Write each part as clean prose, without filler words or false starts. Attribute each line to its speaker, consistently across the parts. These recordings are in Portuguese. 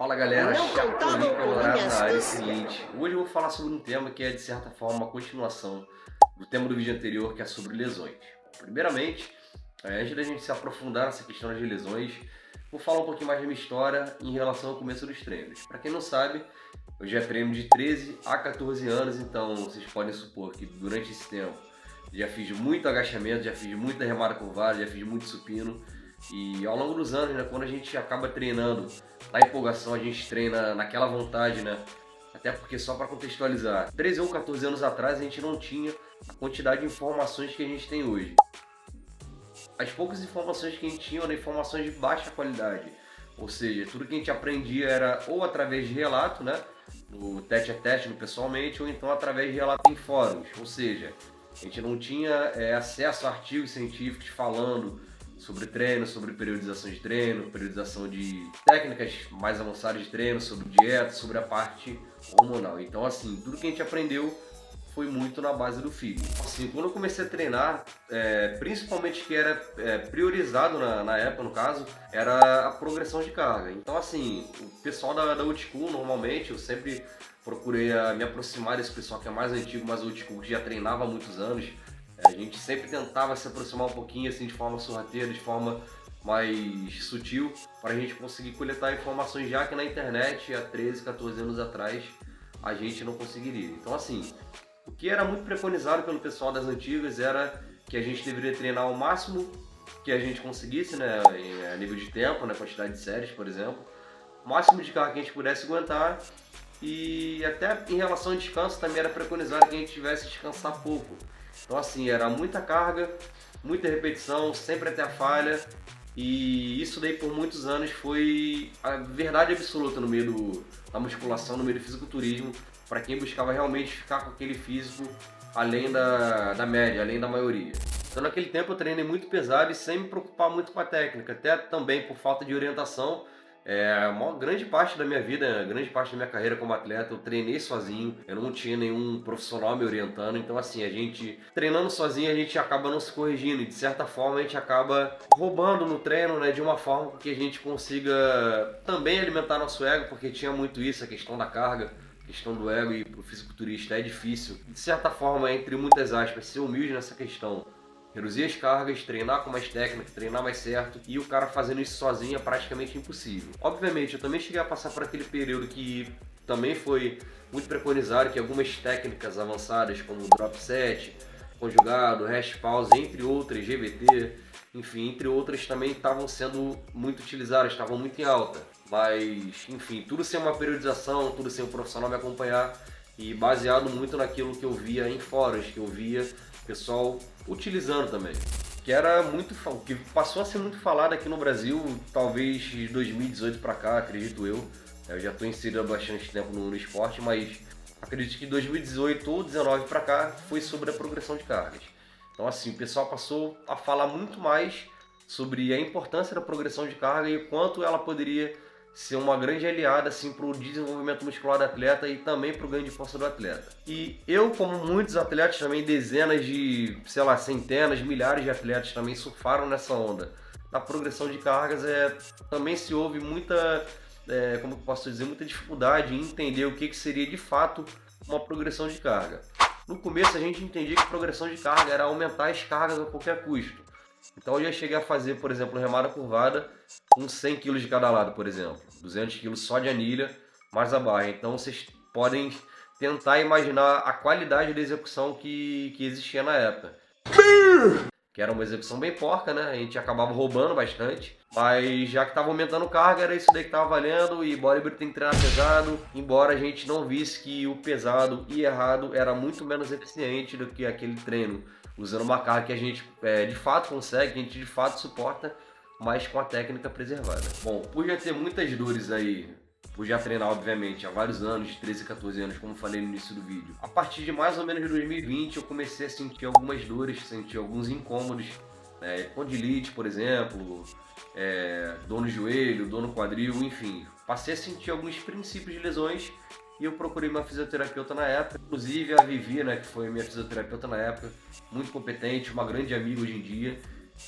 Speaker 1: Fala galera,
Speaker 2: Não
Speaker 1: Chapolin
Speaker 2: contavam com
Speaker 1: Colorado
Speaker 2: minhas
Speaker 1: na área. É o
Speaker 2: costas.
Speaker 1: seguinte, hoje eu vou falar sobre um tema que é de certa forma uma continuação do tema do vídeo anterior, que é sobre lesões. Primeiramente, antes da gente se aprofundar nessa questão de lesões, vou falar um pouquinho mais da minha história em relação ao começo dos treinos. Para quem não sabe, eu já treino de 13 a 14 anos, então vocês podem supor que durante esse tempo já fiz muito agachamento, já fiz muita remada curvada, já fiz muito supino. E ao longo dos anos, né, quando a gente acaba treinando na empolgação, a gente treina naquela vontade, né? Até porque, só para contextualizar, 13 ou 14 anos atrás a gente não tinha a quantidade de informações que a gente tem hoje. As poucas informações que a gente tinha eram informações de baixa qualidade. Ou seja, tudo que a gente aprendia era ou através de relato, né? No tete a tete, no pessoalmente, ou então através de relato em fóruns. Ou seja, a gente não tinha acesso a artigos científicos falando sobre treino, sobre periodização de treino, periodização de técnicas mais avançadas de treino, sobre dieta, sobre a parte hormonal. Então, assim, tudo que a gente aprendeu foi muito na base do físico. Assim, quando eu comecei a treinar, principalmente que era priorizado na época, no caso, era a progressão de carga. Então, assim, o pessoal da old school, normalmente, eu sempre procurei me aproximar desse pessoal que é mais antigo, mais old school, que já treinava há muitos anos. A gente sempre tentava se aproximar um pouquinho, assim, de forma sorrateira, de forma mais sutil, para a gente conseguir coletar informações, já que na internet, há 13, 14 anos atrás, a gente não conseguiria. Então, assim, o que era muito preconizado pelo pessoal das antigas era que a gente deveria treinar o máximo que a gente conseguisse, né, a nível de tempo, né, quantidade de séries, por exemplo, o máximo de carga que a gente pudesse aguentar, e até em relação ao descanso também era preconizado que a gente tivesse descansar pouco. Então, assim, era muita carga, muita repetição, sempre até a falha, e isso daí por muitos anos foi a verdade absoluta no meio da musculação, no meio do fisiculturismo, para quem buscava realmente ficar com aquele físico além da média, além da maioria. Então, naquele tempo eu treinei muito pesado e sem me preocupar muito com a técnica, até também por falta de orientação. Uma grande parte da minha vida, grande parte da minha carreira como atleta, eu treinei sozinho, eu não tinha nenhum profissional me orientando. Então, assim, a gente treinando sozinho, a gente acaba não se corrigindo e de certa forma a gente acaba roubando no treino, né, de uma forma que a gente consiga também alimentar nosso ego, porque tinha muito isso, a questão da carga, a questão do ego, e pro fisiculturista é difícil, de certa forma, entre muitas aspas, ser humilde nessa questão. Reduzir as cargas, treinar com mais técnica, treinar mais certo, e o cara fazendo isso sozinho é praticamente impossível. Obviamente, eu também cheguei a passar por aquele período que também foi muito preconizado, que algumas técnicas avançadas, como drop set, conjugado, rest pause, entre outras, GVT, enfim, entre outras, também estavam sendo muito utilizadas, estavam muito em alta. Mas, enfim, tudo sem uma periodização, tudo sem um profissional me acompanhar, e baseado muito naquilo que eu via em fóruns, que eu via pessoal utilizando também, que era muito, que passou a ser muito falado aqui no Brasil, talvez de 2018 para cá, acredito eu. Eu já estou inserido há bastante tempo no esporte, mas acredito que 2018 ou 2019 para cá foi sobre a progressão de cargas. Então, assim, o pessoal passou a falar muito mais sobre a importância da progressão de carga e o quanto ela poderia ser uma grande aliada, assim, para o desenvolvimento muscular do atleta e também para o ganho de força do atleta. E eu, como muitos atletas também, dezenas de, sei lá, centenas, milhares de atletas também surfaram nessa onda. Na progressão de cargas também se houve muita, como eu posso dizer, muita dificuldade em entender o que seria de fato uma progressão de carga. No começo a gente entendia que progressão de carga era aumentar as cargas a qualquer custo. Então eu já cheguei a fazer, por exemplo, remada curvada com 100 kg de cada lado, por exemplo. 200 kg só de anilha, mais a barra. Então vocês podem tentar imaginar a qualidade da execução que existia na época. Que era uma execução bem porca, né? A gente acabava roubando bastante. Mas já que estava aumentando carga, era isso daí que estava valendo. E bodybuilder tem que treinar pesado. Embora a gente não visse que o pesado e errado era muito menos eficiente do que aquele treino usando uma carga que a gente de fato consegue, que a gente de fato suporta, mas com a técnica preservada. Bom, por já ter muitas dores aí, por já treinar, obviamente, há vários anos, de 13 a 14 anos, como falei no início do vídeo, a partir de mais ou menos 2020 eu comecei a sentir algumas dores, sentir alguns incômodos, condilite, por exemplo, dor no joelho, dor no quadril, enfim. Passei a sentir alguns princípios de lesões e eu procurei uma fisioterapeuta na época, inclusive a Vivi, né, que foi minha fisioterapeuta na época, muito competente, uma grande amiga hoje em dia,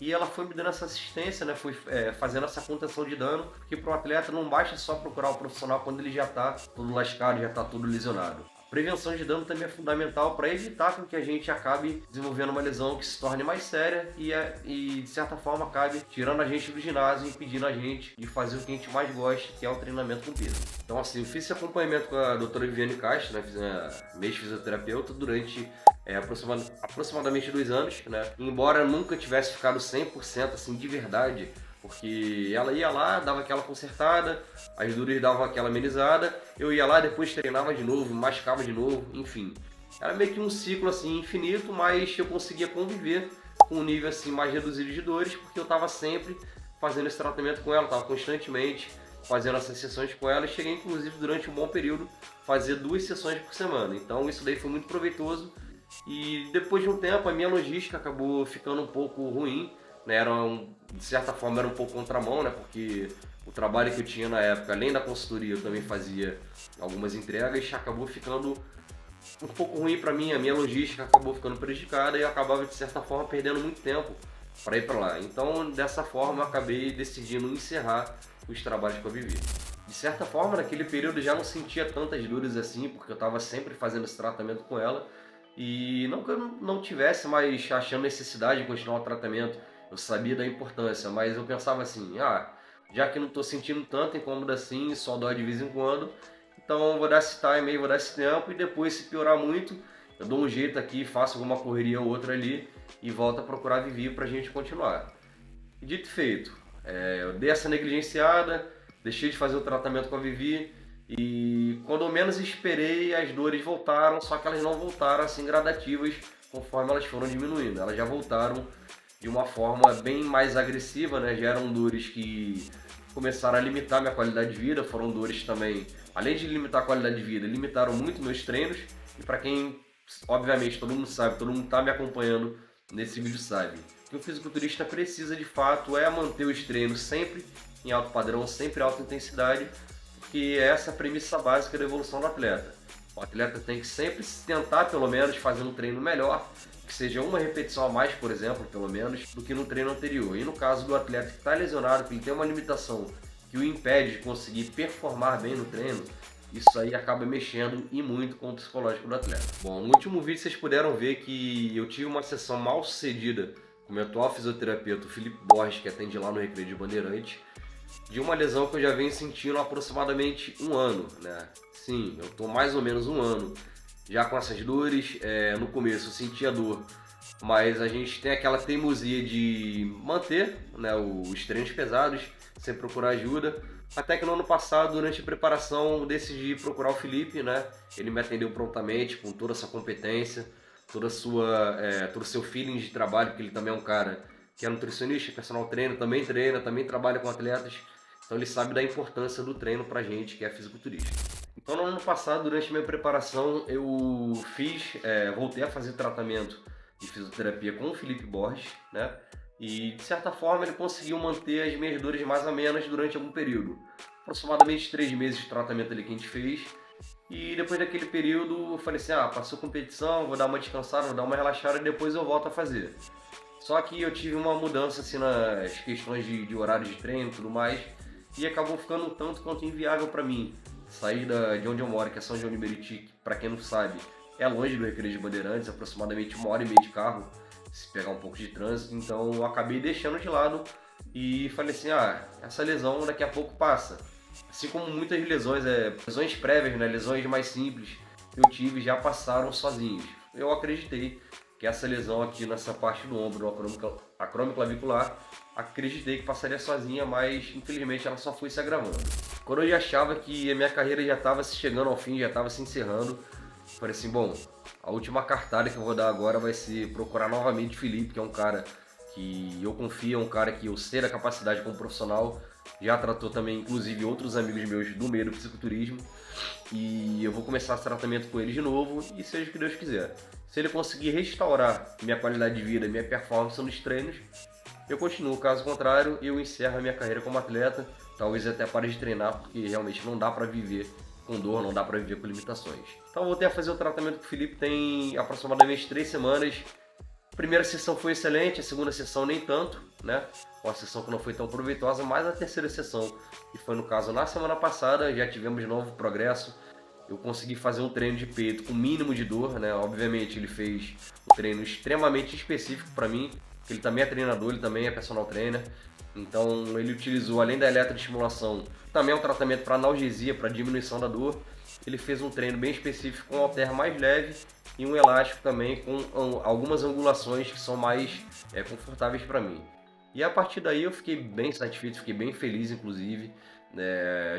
Speaker 1: e ela foi me dando essa assistência, né? Foi fazendo essa contenção de dano, porque para o atleta não basta só procurar o profissional quando ele já está todo lascado, já está todo lesionado. Prevenção de dano também é fundamental para evitar que a gente acabe desenvolvendo uma lesão que se torne mais séria e de certa forma acabe tirando a gente do ginásio e impedindo a gente de fazer o que a gente mais gosta, que é o treinamento com peso. Então assim, eu fiz esse acompanhamento com a doutora Viviane Castro, né, fiz mês de fisioterapeuta durante aproximadamente 2 anos, né? Embora eu nunca tivesse ficado 100% assim de verdade, porque ela ia lá, dava aquela consertada, as dores davam aquela amenizada, eu ia lá, depois treinava de novo, machucava de novo, enfim. Era meio que um ciclo assim infinito, mas eu conseguia conviver com um nível assim mais reduzido de dores, porque eu estava sempre fazendo esse tratamento com ela, estava constantemente fazendo essas sessões com ela e cheguei inclusive durante um bom período fazer 2 sessões por semana. Então isso daí foi muito proveitoso e depois de um tempo a minha logística acabou ficando um pouco ruim, né? De certa forma era um pouco contramão, né? Porque o trabalho que eu tinha na época, além da consultoria, eu também fazia algumas entregas, acabou ficando um pouco ruim para mim, a minha logística acabou ficando prejudicada e eu acabava de certa forma perdendo muito tempo para ir para lá. Então dessa forma eu acabei decidindo encerrar os trabalhos com a Vivi. De certa forma naquele período eu já não sentia tantas dores assim, porque eu estava sempre fazendo esse tratamento com ela e não que eu não tivesse mais achando necessidade de continuar o tratamento. Eu sabia da importância, mas eu pensava assim, já que não estou sentindo tanto incômodo assim, só dói de vez em quando, então eu vou dar esse time aí, vou dar esse tempo e depois se piorar muito, eu dou um jeito aqui, faço alguma correria ou outra ali e volto a procurar a Vivi pra gente continuar. E dito e feito, eu dei essa negligenciada, deixei de fazer o tratamento com a Vivi e quando eu menos esperei as dores voltaram, só que elas não voltaram assim gradativas conforme elas foram diminuindo, elas já voltaram de uma forma bem mais agressiva, né? Já eram dores que começaram a limitar minha qualidade de vida, foram dores também, além de limitar a qualidade de vida, limitaram muito meus treinos. E para quem, obviamente, todo mundo sabe, todo mundo está me acompanhando nesse vídeo sabe, que o fisiculturista precisa de fato manter os treinos sempre em alto padrão, sempre em alta intensidade, porque é essa a premissa básica da evolução do atleta. O atleta tem que sempre tentar, pelo menos, fazer um treino melhor, que seja uma repetição a mais, por exemplo, pelo menos, do que no treino anterior. E no caso do atleta que está lesionado, que ele tem uma limitação que o impede de conseguir performar bem no treino, isso aí acaba mexendo e muito com o psicológico do atleta. Bom, no último vídeo vocês puderam ver que eu tive uma sessão mal sucedida com o meu atual fisioterapeuta, o Felipe Borges, que atende lá no Recreio de Bandeirantes, de uma lesão que eu já venho sentindo há aproximadamente 1 ano, né? Sim, eu tô mais ou menos 1 ano já com essas dores. No começo eu sentia dor, mas a gente tem aquela teimosia de manter, né, os treinos pesados, sem procurar ajuda. Até que no ano passado, durante a preparação, eu decidi procurar o Felipe, né? Ele me atendeu prontamente, com toda essa competência, todo o seu feeling de trabalho, porque ele também é um cara que é nutricionista, personal trainer, também treina, também trabalha com atletas. Então ele sabe da importância do treino pra gente, que é fisiculturista. Então no ano passado, durante a minha preparação, eu voltei a fazer tratamento de fisioterapia com o Felipe Borges, né? E de certa forma ele conseguiu manter as minhas dores mais amenas durante algum período. Aproximadamente 3 meses de tratamento ali que a gente fez. E depois daquele período eu falei assim, passou competição, vou dar uma descansada, vou dar uma relaxada e depois eu volto a fazer. Só que eu tive uma mudança assim nas questões de horário de treino e tudo mais, e acabou ficando um tanto quanto inviável para mim sair de onde eu moro, que é São João de Meriti, que para quem não sabe é longe do Recreio de Bandeirantes, aproximadamente 1h30 de carro, se pegar um pouco de trânsito. Então eu acabei deixando de lado e falei assim, essa lesão daqui a pouco passa. Assim como muitas lesões, lesões prévias, né, lesões mais simples que eu tive já passaram sozinhos. Eu acreditei que essa lesão aqui nessa parte do ombro, acromioclavicular, acreditei que passaria sozinha, mas infelizmente ela só foi se agravando. Quando eu já achava que a minha carreira já estava se chegando ao fim, já estava se encerrando, falei assim, bom, a última cartada que eu vou dar agora vai ser procurar novamente o Felipe, que é um cara que eu confio, é um cara que eu sei da capacidade como profissional, já tratou também inclusive outros amigos meus do meio do fisiculturismo, e eu vou começar esse tratamento com ele de novo e seja o que Deus quiser. Se ele conseguir restaurar minha qualidade de vida, minha performance nos treinos, eu continuo. Caso contrário, eu encerro a minha carreira como atleta, talvez até pare de treinar, porque realmente não dá para viver com dor, não dá para viver com limitações. Então eu voltei a fazer o tratamento com o Felipe tem aproximadamente 3 semanas A primeira sessão foi excelente, a segunda sessão nem tanto, né? Uma sessão que não foi tão proveitosa, mas a terceira sessão, que foi no caso na semana passada, já tivemos novo progresso. Eu consegui fazer um treino de peito com mínimo de dor, né? Obviamente ele fez um treino extremamente específico para mim, ele também é treinador, ele também é personal trainer. Então ele utilizou, além da eletroestimulação, também um tratamento para analgesia, para diminuição da dor. Ele fez um treino bem específico com um halter mais leve e um elástico também com algumas angulações que são mais confortáveis para mim. E a partir daí eu fiquei bem satisfeito, fiquei bem feliz inclusive.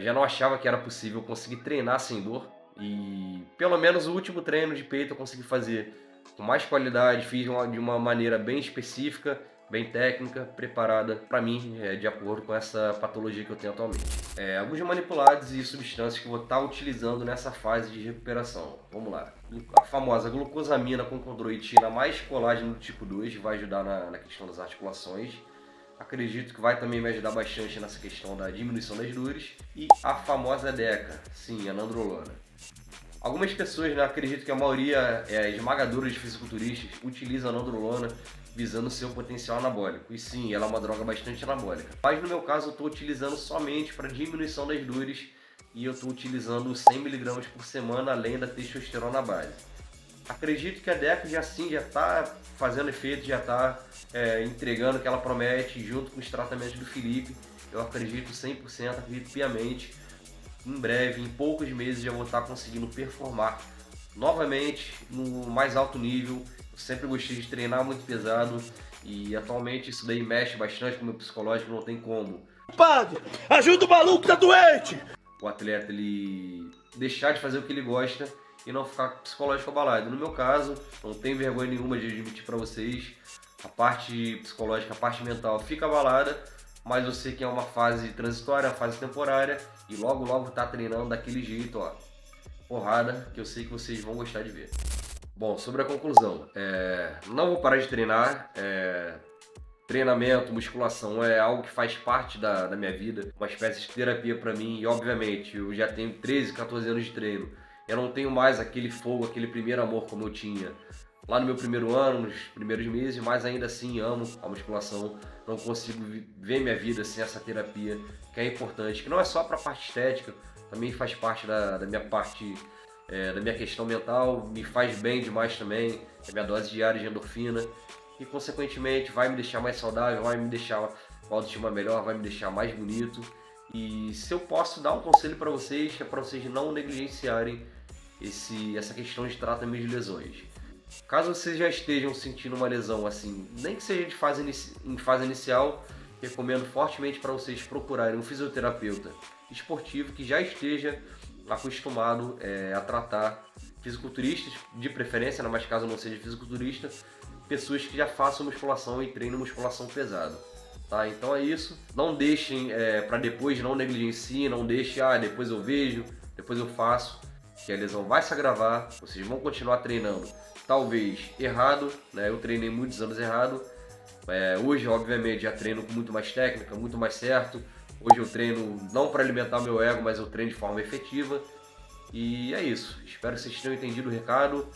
Speaker 1: Já não achava que era possível conseguir treinar sem dor. E pelo menos o último treino de peito eu consegui fazer com mais qualidade, fiz de uma maneira bem específica, bem técnica, preparada para mim, de acordo com essa patologia que eu tenho atualmente. Alguns manipulados e substâncias que eu vou estar utilizando nessa fase de recuperação. Vamos lá. A famosa glucosamina com condroitina mais colágeno do tipo 2 vai ajudar na questão das articulações. Acredito que vai também me ajudar bastante nessa questão da diminuição das dores. E a famosa DECA, sim, a nandrolona. Algumas pessoas, né, acredito que a maioria esmagadora de fisiculturistas utilizam a nandrolona visando seu potencial anabólico. E sim, ela é uma droga bastante anabólica. Mas no meu caso eu estou utilizando somente para diminuição das dores e eu estou utilizando 100 mg por semana, além da testosterona base. Acredito que a DECA já está fazendo efeito, já está entregando o que ela promete junto com os tratamentos do Felipe. Eu acredito 100%, acredito piamente. Em breve, em poucos meses, já vou estar conseguindo performar novamente no mais alto nível. Eu sempre gostei de treinar muito pesado e atualmente isso daí mexe bastante com o meu psicológico, não tem como.
Speaker 2: Padre, ajuda o maluco, tá doente!
Speaker 1: O atleta ele deixar de fazer o que ele gosta e não ficar psicológico abalado. No meu caso, não tenho vergonha nenhuma de admitir para vocês, a parte psicológica, a parte mental fica abalada, mas eu sei que é uma fase transitória, uma fase temporária e logo logo tá treinando daquele jeito, ó, porrada, que eu sei que vocês vão gostar de ver. Bom, sobre a conclusão, não vou parar de treinar, treinamento, musculação é algo que faz parte da minha vida, uma espécie de terapia para mim e obviamente eu já tenho 13, 14 anos de treino, eu não tenho mais aquele fogo, aquele primeiro amor como eu tinha lá no meu primeiro ano, nos primeiros meses, mas ainda assim amo a musculação, não consigo ver minha vida sem essa terapia, que é importante, que não é só para a parte estética, também faz parte da minha parte, da minha questão mental, me faz bem demais também, é minha dose diária de endorfina, e consequentemente vai me deixar mais saudável, vai me deixar com a autoestima melhor, vai me deixar mais bonito. E se eu posso dar um conselho para vocês, é para vocês não negligenciarem essa questão de tratamento de lesões. Caso vocês já estejam sentindo uma lesão assim, nem que seja em fase inicial, recomendo fortemente para vocês procurarem um fisioterapeuta esportivo que já esteja acostumado a tratar fisiculturistas, de preferência, mas caso não seja fisiculturista, pessoas que já façam musculação e treinem musculação pesada. Tá? Então é isso, não deixem para depois, não negligenciem, não deixem, depois eu vejo, depois eu faço, que a lesão vai se agravar, vocês vão continuar treinando, talvez errado, né? Eu treinei muitos anos errado, hoje obviamente já treino com muito mais técnica, muito mais certo, hoje eu treino não para alimentar meu ego, mas eu treino de forma efetiva, e é isso, espero que vocês tenham entendido o recado.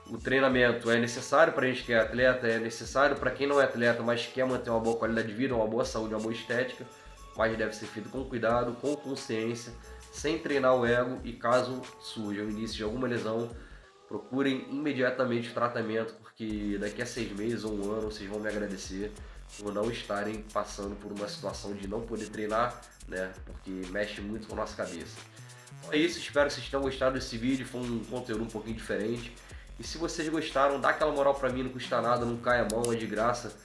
Speaker 1: O treinamento é necessário para a gente que é atleta, é necessário para quem não é atleta, mas quer manter uma boa qualidade de vida, uma boa saúde, uma boa estética, mas deve ser feito com cuidado, com consciência, sem treinar o ego e caso surja o início de alguma lesão, procurem imediatamente o tratamento, porque daqui a 6 meses ou um ano vocês vão me agradecer por não estarem passando por uma situação de não poder treinar, né? Porque mexe muito com a nossa cabeça. Então é isso, espero que vocês tenham gostado desse vídeo, foi um conteúdo um pouquinho diferente. E se vocês gostaram, dá aquela moral pra mim, não custa nada, não cai a mão, é de graça.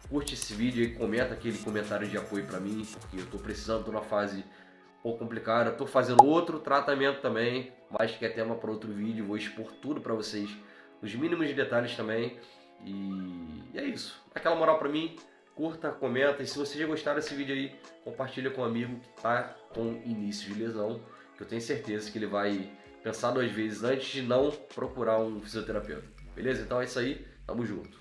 Speaker 1: Curte esse vídeo e comenta aquele comentário de apoio pra mim, porque eu tô precisando, tô numa fase um pouco complicada. Tô fazendo outro tratamento também, mas que é tema para outro vídeo, vou expor tudo pra vocês, os mínimos detalhes também. E é isso, dá aquela moral pra mim, curta, comenta. E se vocês já gostaram desse vídeo aí, compartilha com um amigo que tá com início de lesão, que eu tenho certeza que ele vai pensar 2 vezes antes de não procurar um fisioterapeuta. Beleza? Então é isso aí, tamo junto.